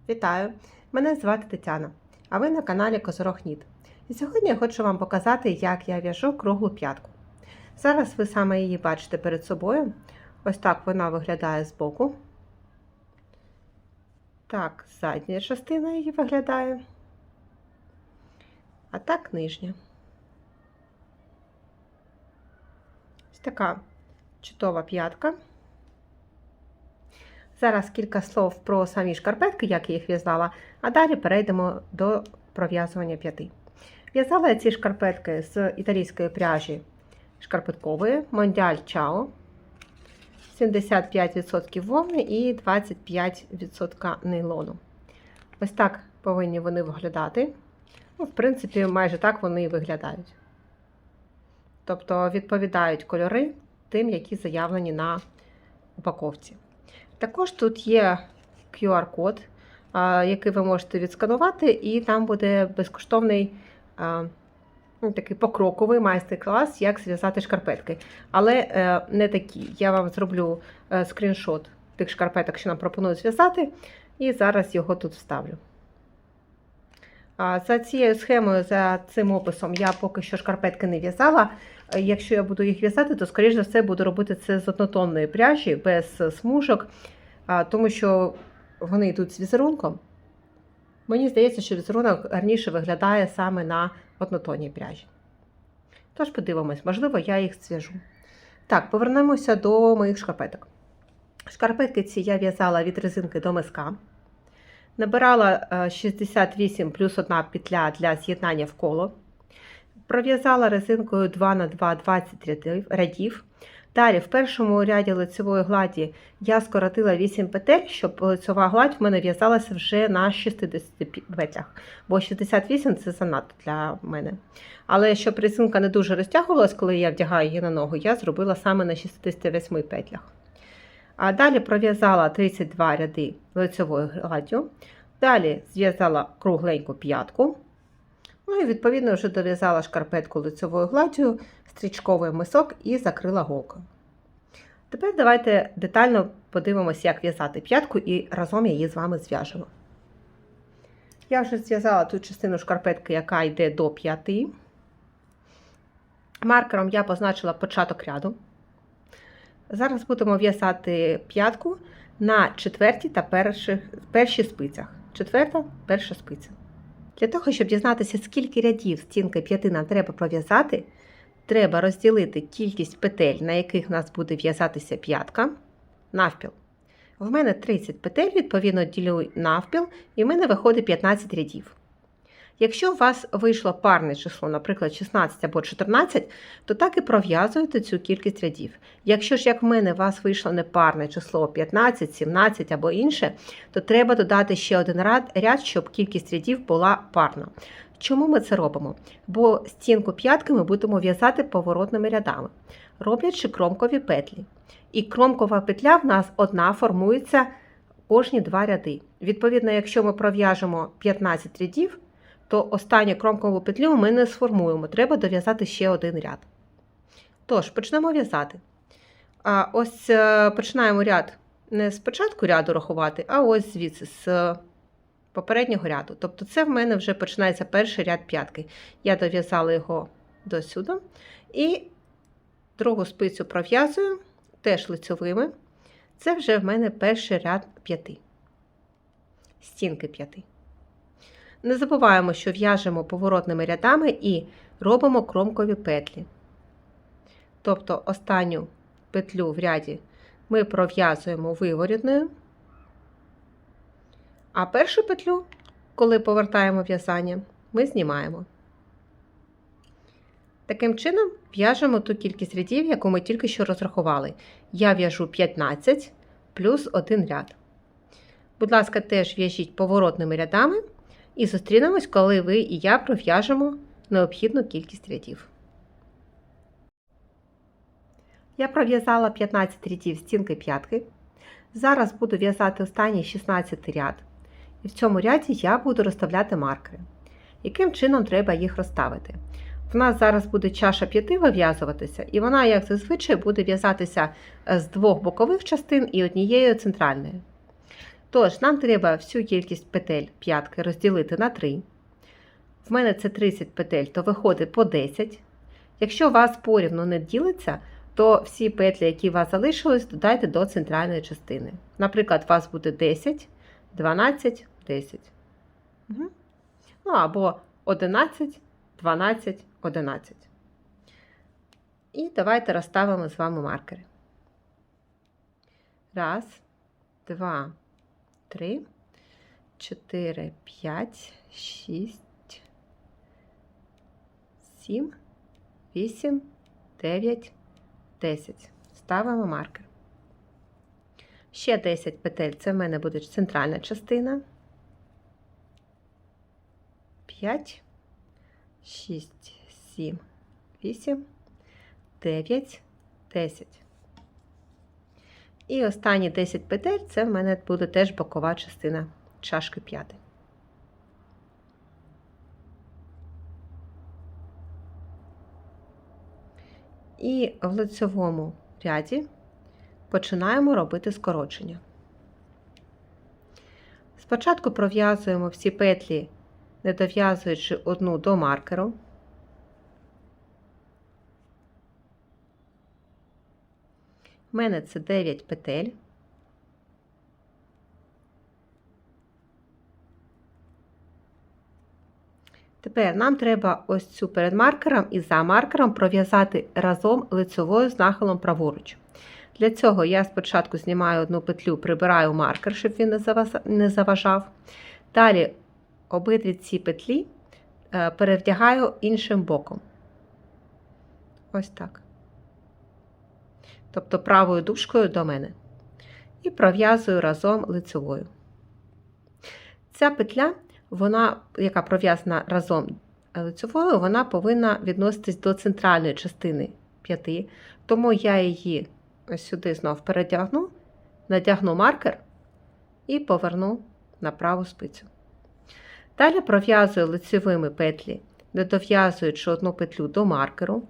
Вітаю! Мене звати Тетяна, а ви на каналі Козирог Нит. І сьогодні я хочу вам показати, як я в'яжу круглу п'ятку. Зараз ви саме її бачите перед собою. Ось так вона виглядає збоку. Так, задня частина її виглядає. А так нижня. Ось така чудова п'ятка. Зараз кілька слов про самі шкарпетки, як я їх в'язала, а далі перейдемо до пров'язування п'яти. В'язала я ці шкарпетки з італійської пряжі шкарпеткової Mondial Ciao. 75% вовни і 25% нейлону. Ось так повинні вони виглядати. В принципі, майже так вони і виглядають. Тобто відповідають кольори тим, які заявлені на упаковці. Також тут є QR-код, який ви можете відсканувати, і там буде безкоштовний такий покроковий майстер-клас, як зв'язати шкарпетки. Але не такі. Я вам зроблю скріншот тих шкарпеток, що нам пропонують зв'язати, і зараз його тут вставлю. За цією схемою, за цим описом, я поки що шкарпетки не в'язала. Якщо я буду їх в'язати, то, скоріш за все, буду робити це з однотонної пряжі, без смужок, тому що вони йдуть з візерунком. Мені здається, що візерунок гарніше виглядає саме на однотонній пряжі. Тож подивимось, можливо, я їх зв'яжу. Так, повернемося до моїх шкарпеток. Шкарпетки ці я в'язала від резинки до миска. Набирала 68 плюс 1 петля для з'єднання в коло. Пров'язала резинкою 2х2 20 рядів. Далі в першому ряді лицевої гладі я скоротила 8 петель, щоб лицева гладь в мене в'язалася вже на 60 петлях, бо 68 це занадто для мене. Але щоб резинка не дуже розтягувалась, коли я вдягаю її на ногу, я зробила саме на 68 петлях. А далі пров'язала 32 ряди лицевою гладдю. Далі зв'язала кругленьку п'ятку. Ну і відповідно вже дов'язала шкарпетку лицевою гладдю, стрічковий мисок і закрила голкою. Тепер давайте детально подивимося, як в'язати п'ятку, і разом її з вами зв'яжемо. Я вже зв'язала ту частину шкарпетки, яка йде до п'яти. Маркером я позначила початок ряду. Зараз будемо в'язати п'ятку на четвертій та першій спицях. Четверта, перша спиця. Для того, щоб дізнатися, скільки рядів стінки п'яти нам треба пров'язати, треба розділити кількість петель, на яких у нас буде в'язатися п'ятка, навпіл. В мене 30 петель, відповідно ділю навпіл, і в мене виходить 15 рядів. Якщо у вас вийшло парне число, наприклад, 16 або 14, то так і пров'язуєте цю кількість рядів. Якщо ж, як в мене, у вас вийшло непарне число 15, 17 або інше, то треба додати ще один ряд, щоб кількість рядів була парна. Чому ми це робимо? Бо стінку п'ятки ми будемо в'язати поворотними рядами, роблячи кромкові петлі. І кромкова петля в нас одна формується кожні 2 ряди. Відповідно, якщо ми пров'яжемо 15 рядів, то останню кромкову петлю ми не сформуємо, треба дов'язати ще один ряд. Тож, почнемо в'язати. Ось починаємо ряд не з початку ряду рахувати, а ось звідси, з попереднього ряду. Тобто це в мене вже починається перший ряд п'ятки. Я дов'язала його до сюди. І другу спицю пров'язую, теж лицьовими. Це вже в мене перший ряд п'яти. Стінки п'яти. Не забуваємо, що в'яжемо поворотними рядами і робимо кромкові петлі. Тобто останню петлю в ряді ми пров'язуємо виворітною, а першу петлю, коли повертаємо в'язання, ми знімаємо. Таким чином в'яжемо ту кількість рядів, яку ми тільки що розрахували. Я в'яжу 15 плюс 1 ряд. Будь ласка, теж в'яжіть поворотними рядами. І зустрінемось, коли ви і я пров'яжемо необхідну кількість рядів. Я пров'язала 15 рядів стінки п'ятки. Зараз буду в'язати останній 16 ряд. І в цьому ряді я буду розставляти маркери. Яким чином треба їх розставити? В нас зараз буде чаша п'яти вив'язуватися, і вона, як зазвичай, буде в'язатися з 2 бокових частин і однією центральною. Тож, нам треба всю кількість петель п'ятки розділити на 3. В мене це 30 петель, то виходить по 10. Якщо у вас порівну не ділиться, то всі петлі, які у вас залишились, додайте до центральної частини. Наприклад, у вас буде 10, 12, 10. Угу. Ну, або 11, 12, 11. І давайте розставимо з вами маркери. 1, 2, 3, 4, 5, 6, 7, 8, 9, 10. Ставимо маркер. Ще 10 петель, це в мене буде центральна частина. 5, 6, 7, 8, 9, 10. І останні 10 петель, це в мене буде теж бокова частина чашки п'яти. І в лицевому ряді починаємо робити скорочення. Спочатку пров'язуємо всі петлі, не дов'язуючи одну до маркеру. У мене це 9 петель. Тепер нам треба ось цю перед маркером і за маркером пров'язати разом лицевою з нахилом праворуч. Для цього я спочатку знімаю одну петлю, прибираю маркер, щоб він не заважав. Далі обидві ці петлі перевдягаю іншим боком. Ось так. Тобто правою дужкою до мене. І пров'язую разом лицевою. Ця петля, вона, яка пров'язана разом лицевою, вона повинна відноситись до центральної частини п'яти. Тому я її ось сюди знов передягну, надягну маркер і поверну на праву спицю. Далі пров'язую лицевими петлі, не дов'язуючи одну петлю до маркеру.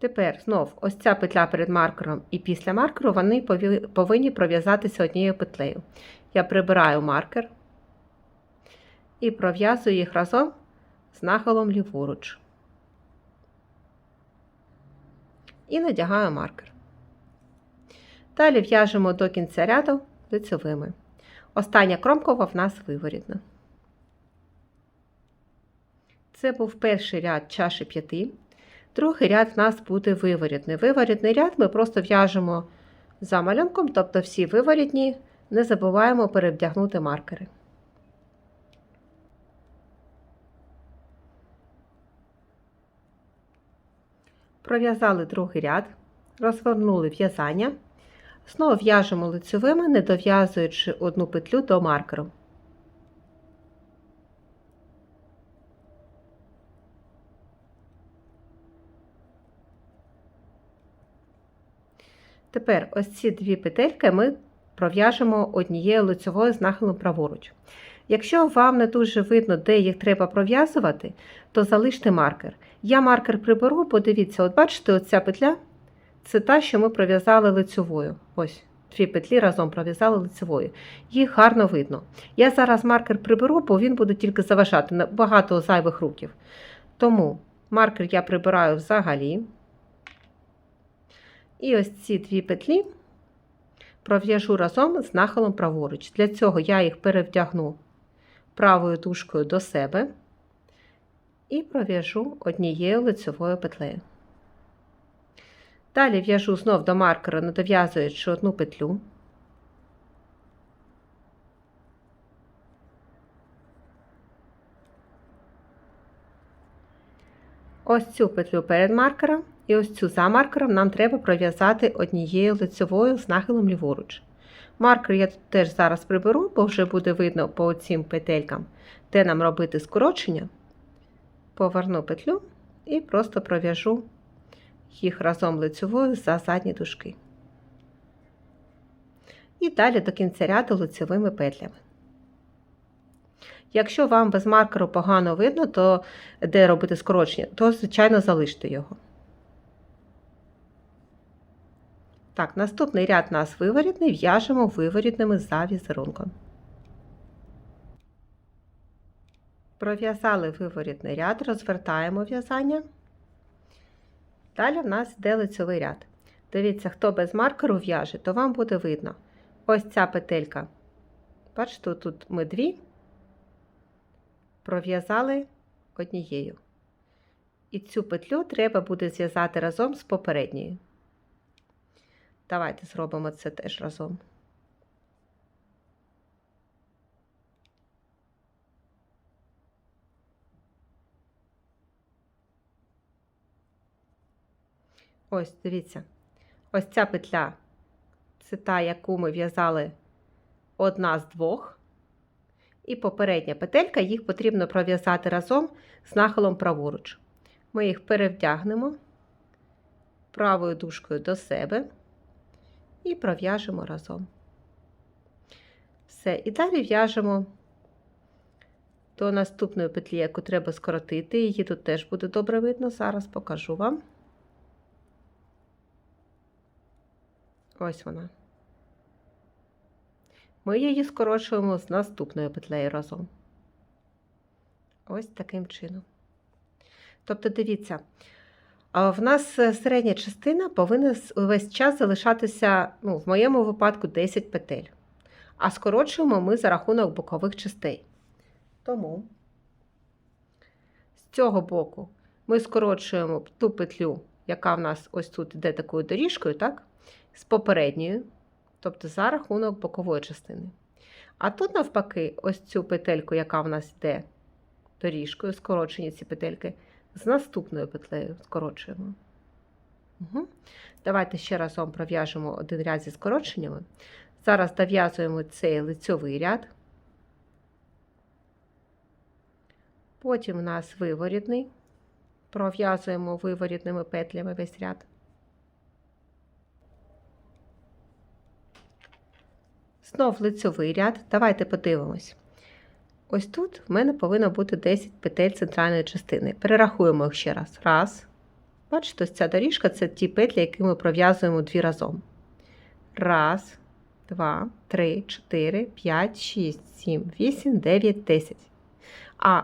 Тепер знов ось ця петля перед маркером і після маркеру вони повинні пров'язатися однією петлею. Я прибираю маркер і пров'язую їх разом з нахилом ліворуч. І надягаю маркер. Далі в'яжемо до кінця ряду лицевими. Остання кромкова в нас виворітна. Це був перший ряд чаші п'яти. Другий ряд в нас буде виворітний. Виворітний ряд ми просто в'яжемо за малюнком, тобто всі виворітні, не забуваємо перевдягнути маркери. Пров'язали другий ряд, розвернули в'язання. Знову в'яжемо лицевими, не дов'язуючи одну петлю до маркеру. Тепер ось ці дві петельки ми пров'яжемо однією лицевою з нахилом праворуч. Якщо вам не дуже видно, де їх треба пров'язувати, то залиште маркер. Я маркер приберу, подивіться, от бачите, оця петля – це та, що ми пров'язали лицевою. Ось, дві петлі разом пров'язали лицевою. Їх гарно видно. Я зараз маркер приберу, бо він буде тільки заважати на багато зайвих рухів. Тому маркер я прибираю взагалі. І ось ці дві петлі пров'яжу разом з нахилом праворуч. Для цього я їх перевдягну правою дужкою до себе і пров'яжу однією лицевою петлею. Далі в'яжу знов до маркера, не дов'язуючи одну петлю. Ось цю петлю перед маркером і ось цю за маркером нам треба пров'язати однією лицевою з нахилом ліворуч. Маркер я тут теж зараз приберу, бо вже буде видно по цим петелькам, де нам робити скорочення. Поверну петлю і просто пров'яжу їх разом лицевою за задні дужки. І далі до кінця ряду лицевими петлями. Якщо вам без маркеру погано видно, то де робити скорочення, то, звичайно, залиште його. Так, наступний ряд у нас виворітний, в'яжемо виворітними за візерунком. Пров'язали виворітний ряд, розвертаємо в'язання. Далі в нас йде лицьовий ряд. Дивіться, хто без маркеру в'яже, то вам буде видно. Ось ця петелька. Бачите, тут ми дві пров'язали однією. І цю петлю треба буде зв'язати разом з попередньою. Давайте зробимо це теж разом. Ось, дивіться. Ось ця петля, це та, яку ми в'язали одна з двох. І попередня петелька, їх потрібно пров'язати разом з нахилом праворуч. Ми їх перевдягнемо правою дужкою до себе і пров'яжемо разом. Все, і далі в'яжемо до наступної петлі, яку треба скоротити. Її тут теж буде добре видно, зараз покажу вам. Ось вона. Ми її скорочуємо з наступною петлею разом. Ось таким чином. Тобто, дивіться, в нас середня частина повинна весь час залишатися, в моєму випадку, 10 петель. А скорочуємо ми за рахунок бокових частей. Тому з цього боку ми скорочуємо ту петлю, яка в нас ось тут йде такою доріжкою, так? З попередньою, тобто за рахунок бокової частини. А тут, навпаки, ось цю петельку, яка в нас йде доріжкою, скорочені ці петельки, з наступною петлею скорочуємо. Угу. Давайте ще разом пров'яжемо один ряд зі скороченнями. Зараз дов'язуємо цей лицьовий ряд. Потім у нас виворітний. Пров'язуємо виворітними петлями весь ряд. Знов лицьовий ряд. Давайте подивимось. Ось тут в мене повинно бути 10 петель центральної частини. Перерахуємо їх ще раз. Раз. Бачите, ось ця доріжка – це ті петлі, які ми пров'язуємо дві разом. Раз, два, три, 4, 5, 6, 7, 8, 9, 10. А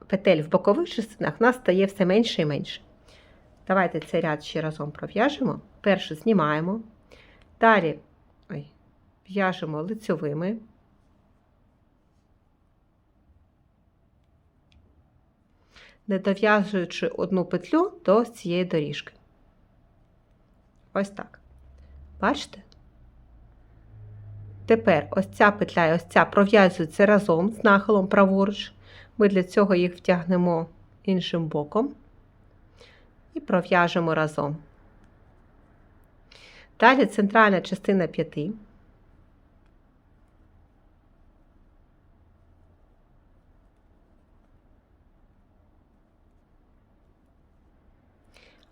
петель в бокових частинах в нас стає все менше і менше. Давайте цей ряд ще разом пров'яжемо. Першу знімаємо. Далі в'яжемо лицьовими. Не дов'язуючи одну петлю до цієї доріжки. Ось так. Бачите? Тепер ось ця петля і ось ця пров'язуються разом з нахилом праворуч. Ми для цього їх втягнемо іншим боком і пров'яжемо разом. Далі центральна частина п'яти.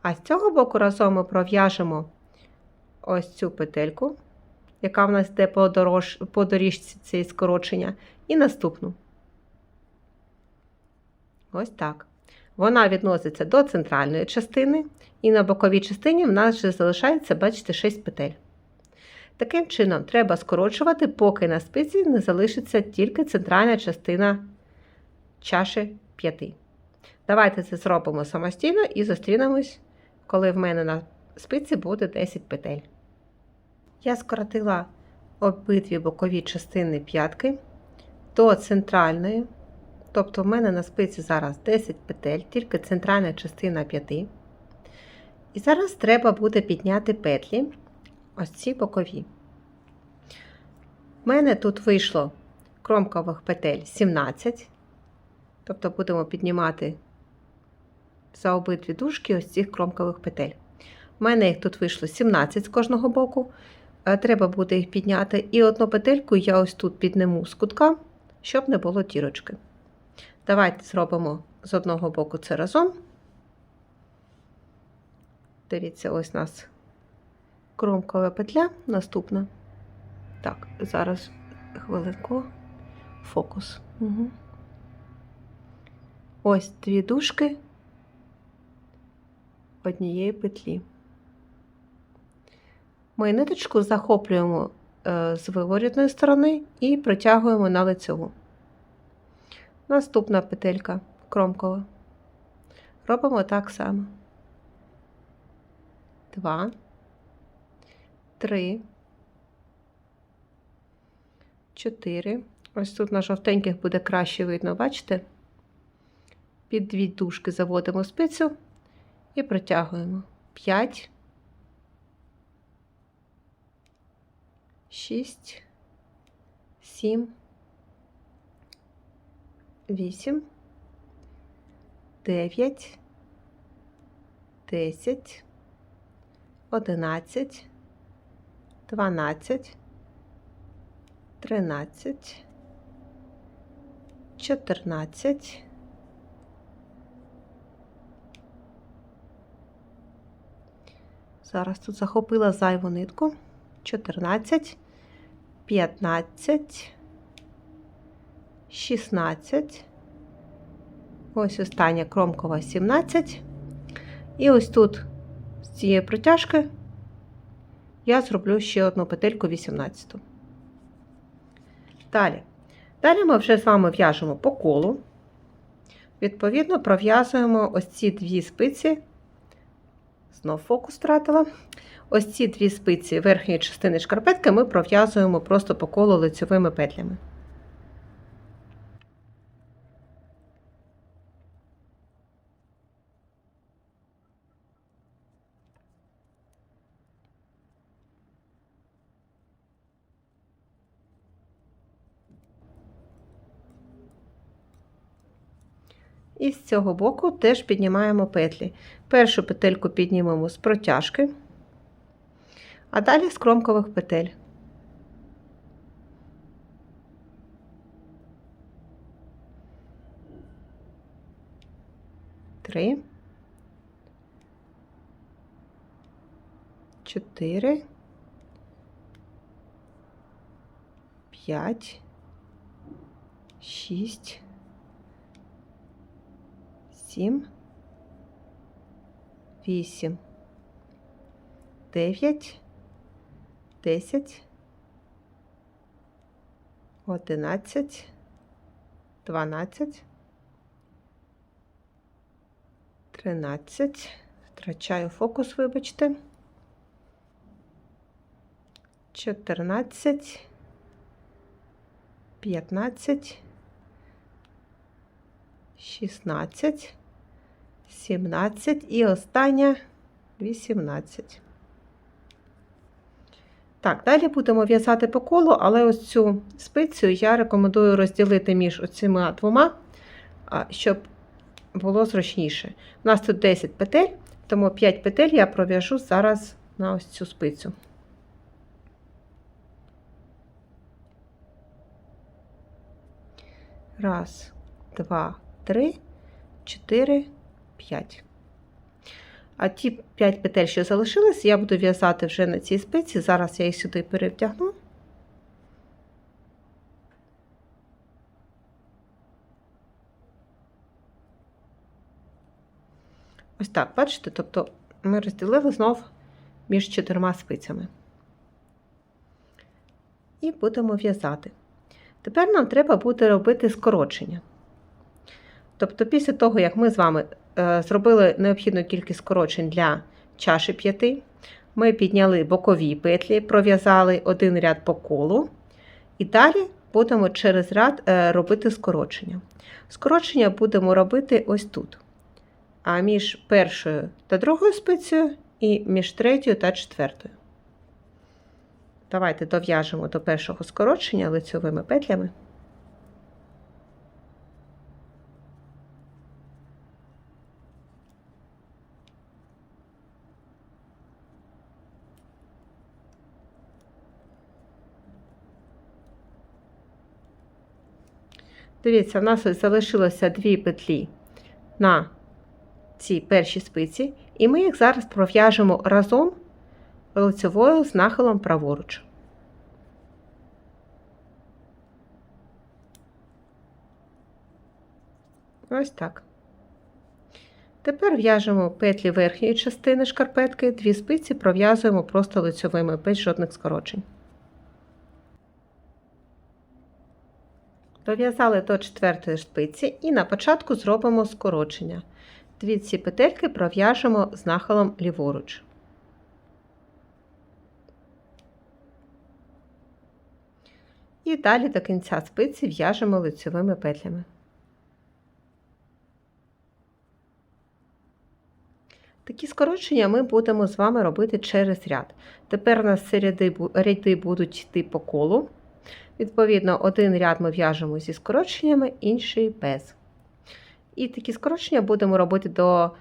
А з цього боку разом ми пров'яжемо ось цю петельку, яка в нас йде по доріжці цієї скорочення, і наступну. Ось так. Вона відноситься до центральної частини, і на боковій частині в нас вже залишається, бачите, 6 петель. Таким чином, треба скорочувати, поки на спиці не залишиться тільки центральна частина чаші 5. Давайте це зробимо самостійно і зустрінемось, коли в мене на спиці буде 10 петель. Я скоротила обидві бокові частини п'ятки до центральної. Тобто в мене на спиці зараз 10 петель, тільки центральна частина 5. І зараз треба буде підняти петлі, ось ці бокові. В мене тут вийшло кромкових петель 17. Тобто будемо піднімати за обидві дужки ось цих кромкових петель. У мене їх тут вийшло 17 з кожного боку. Треба буде їх підняти. І одну петельку я ось тут підниму з кутка, щоб не було дірочки. Давайте зробимо з одного боку це разом. Дивіться, ось у нас кромкова петля, наступна. Так, зараз хвилинку. Фокус. Угу. Ось дві дужки однієї петлі. Ми ниточку захоплюємо з виворітної сторони і протягуємо на лицеву. Наступна петелька кромкова. Робимо так само. 2, 3, 4. Ось тут на жовтеньких буде краще видно, бачите? Під дві дужки заводимо спицю і протягуємо. 5, 6, 7, 8, 9, 10, 11, 12, 13, 14, 14, 15, 16, ось остання кромкова 17. І ось тут з цієї протяжки я зроблю ще одну петельку 18. Далі ми вже з вами в'яжемо по колу. Відповідно, пров'язуємо ось ці дві спиці. Знов фокус втратила. Ось ці дві спиці верхньої частини шкарпетки ми пров'язуємо просто по колу лицьовими петлями. І з цього боку теж піднімаємо петлі. Першу петельку піднімемо з протяжки, а далі з кромкових петель. Три, 4, 5, 6, 7, 8, 9, 10, 11, 12, 13, втрачаю фокус, вибачте, 14, 15, 16, 17 і остання 18. Так, далі будемо в'язати по колу, але ось цю спицю я рекомендую розділити між оціма двома, щоб було зручніше. У нас тут 10 петель, тому 5 петель я пров'яжу зараз на ось цю спицю. Раз, два, 3, 4, 5. А ті 5 петель, що залишились, я буду в'язати вже на цій спиці. Зараз я їх сюди перевтягну. Ось так, бачите? Тобто ми розділили знов між 4 спицями. І будемо в'язати. Тепер нам треба буде робити скорочення. Тобто після того, як ми з вами зробили необхідну кількість скорочень для чаші 5, ми підняли бокові петлі, пров'язали один ряд по колу, і далі будемо через ряд робити скорочення. Скорочення будемо робити ось тут, а між першою та другою спицею і між третьою та четвертою. Давайте дов'яжемо до першого скорочення лицьовими петлями. Дивіться, в нас ось залишилося 2 петлі на цій першій спиці, і ми їх зараз пров'яжемо разом лицевою з нахилом праворуч. Ось так. Тепер в'яжемо петлі верхньої частини шкарпетки, 2 спиці пров'язуємо просто лицьовими, без жодних скорочень. Дов'язали до 4-ї спиці і на початку зробимо скорочення. 2 ці петельки пров'яжемо з нахилом ліворуч. І далі до кінця спиці в'яжемо лицьовими петлями. Такі скорочення ми будемо з вами робити через ряд. Тепер у нас ряди будуть йти по колу. Відповідно, один ряд ми в'яжемо зі скороченнями, інший без. І такі скорочення будемо робити до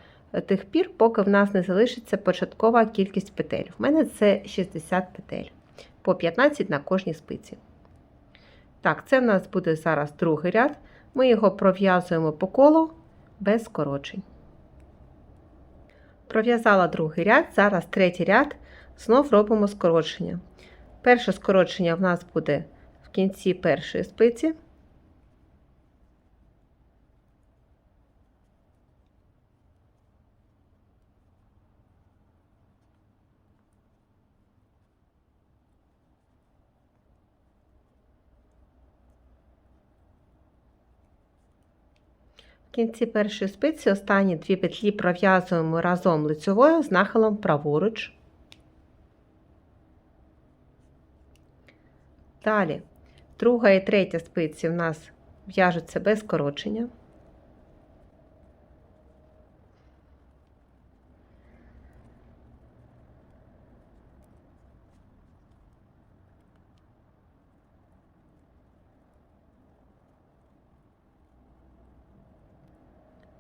тих пір, поки в нас не залишиться початкова кількість петель. В мене це 60 петель, по 15 на кожній спиці. Так, це в нас буде зараз другий ряд. Ми його пров'язуємо по колу без скорочень. Пров'язала другий ряд, зараз третій ряд, знов робимо скорочення. Перше скорочення в нас буде в кінці першої спиці. В кінці першої спиці останні 2 петлі пров'язуємо разом лицьовою з нахилом праворуч. Далі, друга і третя спиці в нас в'яжуться без скорочення.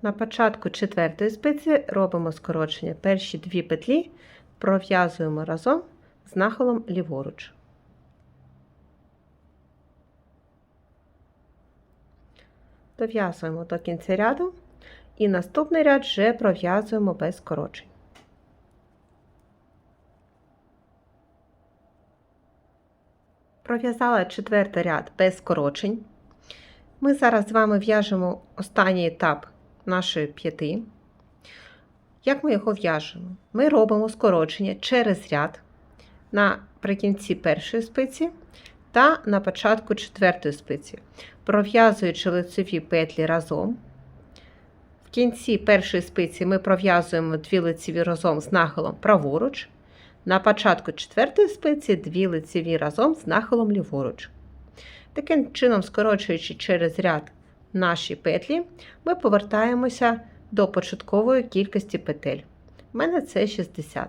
На початку 4-ї спиці робимо скорочення. Перші 2 петлі пров'язуємо разом з нахилом ліворуч. Дов'язуємо до кінця ряду і наступний ряд вже пров'язуємо без скорочень. Пров'язала 4-й ряд без скорочень. Ми зараз з вами в'яжемо останній етап нашої п'яти. Як ми його в'яжемо? Ми робимо скорочення через ряд наприкінці першої спиці та на початку 4-ї спиці, пров'язуючи лицеві петлі разом. В кінці першої спиці ми пров'язуємо 2 лицеві разом з нахилом праворуч. На початку 4-ї спиці 2 лицеві разом з нахилом ліворуч. Таким чином, скорочуючи через ряд наші петлі, ми повертаємося до початкової кількості петель. У мене це 60.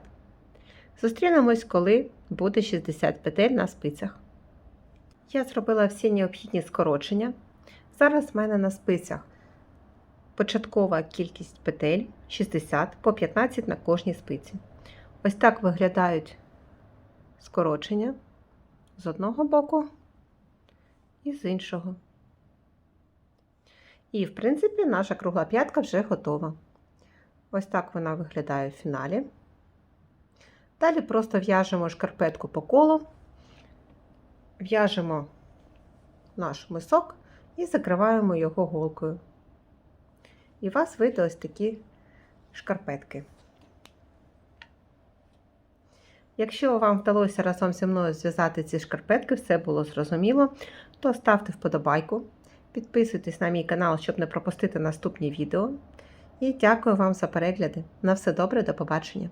Зустрінемось, коли буде 60 петель на спицях. Я зробила всі необхідні скорочення. Зараз в мене на спицях початкова кількість петель 60, по 15 на кожній спиці. Ось так виглядають скорочення з одного боку і з іншого. І, в принципі, наша кругла п'ятка вже готова. Ось так вона виглядає в фіналі. Далі просто в'яжемо шкарпетку по колу, в'яжемо наш мисок і закриваємо його голкою. І у вас вийде ось такі шкарпетки. Якщо вам вдалося разом зі мною зв'язати ці шкарпетки, все було зрозуміло, то ставте вподобайку, підписуйтесь на мій канал, щоб не пропустити наступні відео. І дякую вам за перегляди. На все добре, до побачення!